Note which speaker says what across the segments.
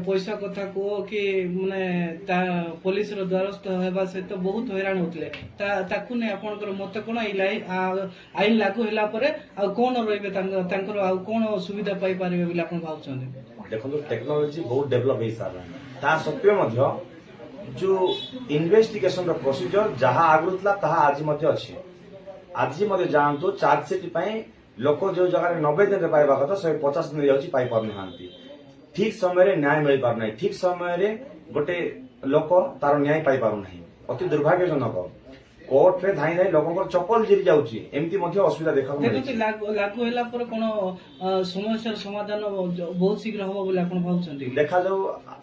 Speaker 1: पैसा कथा कह कि माने पुलिस द्वारस्थ होगा सहित बहुत हैरान होते नहीं आपंकर मत कौन आईन लागू है कौन रही कौन सुविधा पाई पारे बोले आप भावुं
Speaker 2: देखो टेक्नोलोजी बहुत डेवलप हो सारा ता सत्वे जो इन्वेस्टिगेशन प्रोसीजर जहाँ आगु था आज अच्छे आज जानतु चार्जसीट लोक जो जगह 90 दिन में पाइबा कथा 150 दिन जाऊँगी पाई पार ना ठीक समय न्याय मिल पार ना ठीक समय गोटे लोक तार न्याय पाई पार ना अति दुर्भाग्यजनक कोर्ट रे धाई धाई लोक चप्पल जीरी जाऊँगी एमती असुविधा देखा
Speaker 1: लागू है कौन समस्या समाधान बहुत शीघ्र हम बोले आप भावुं
Speaker 2: देखा जाऊ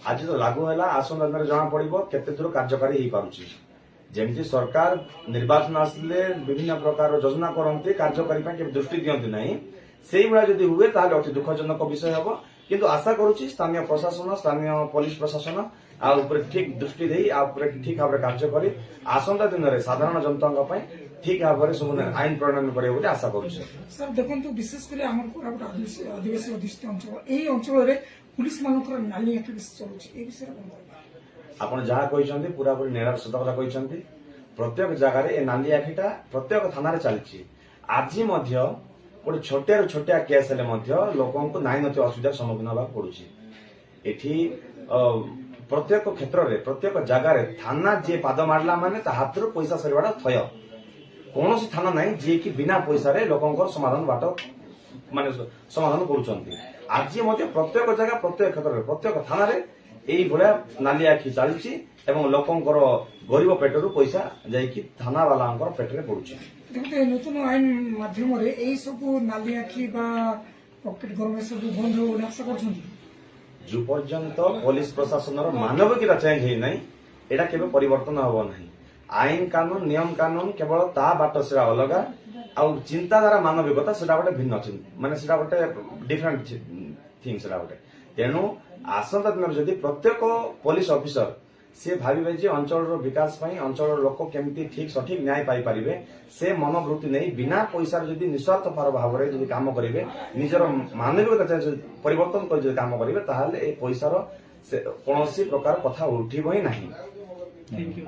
Speaker 2: आज तो लागू है आसंता दिन जना पड़ो केते दूर कार्यकारी हो पारुछि जमी सरकार निर्वाचन आसले विभिन्न प्रकार योजना करते कार्यकारी दृष्टि दियंती नहीं से भाया जदि हुए ताले अति दुखजनक विषय हम किंतु आशा करुच्ची स्थानीय प्रशासन स्थानीय पुलिस प्रशासन ठीक दृष्टि दे ठीक भाव कार्य कर आसंता दिन में साधारण जनता ठीक भाव सब आईन प्रणयन कर आशा
Speaker 3: कर देखो विशेषकर आदिवासी अधिष्ठित अंचल अंचल पुलिस मानकर नाली चलुचे
Speaker 2: आप जहाँ कहते पूरा पूरी निराश सत कथा कहते प्रत्येक जगार ए नाली आखिटा प्रत्येक थाना चलती आज गोटे छोटिया छोटिया केस लोक नाइन असुविधार सम्मुखीन होगा पड़ुछि एठी प्रत्येक क्षेत्र में प्रत्येक जगार थाना जी पाद मारला माने हाथ पैसा सरिवाटा थय कौन थाना ना जी कि बिना पैसा लोक समाधान बाट माने समाधान करुँच आज प्रत्येक जगह प्रत्येक क्षेत्र में प्रत्येक थाना यही भाया नाली आखि चलती लोकंर गरीब पेटर पैसा जाकि थाना वाला पेटर पड़ुछि
Speaker 3: देखते नूतन आईन माध्यम सब नाली आखि पकेट गरम सब बंद हो आशा कर
Speaker 2: जो पर्यंत पुलिस प्रशासन मानविकता चेंज होना यहाँ केवल परिवर्तन हम ना आईन कानून नियम कानून केवल ता बाट से अलग आ चिंताधारा मानविकता से गोटे भिन्न माने से गोटे डिफरेंट थिंग से गोटे तेणु आसंता दिन जदि प्रत्येक पुलिस ऑफिसर से भावे जे अंचल विकास अंचल लोक केमती ठीक सठिक न्याय पाई पारिबे से मनोवृत्ति नहीं बिना पैसा जदि निस्वार्थ भाव में काम करेंगे निजर मानविकता परिवर्तन कर काम करेंगे ताहले ए पैसार कौन प्रकार कथा उठिब ही नहीं।
Speaker 1: Thank you.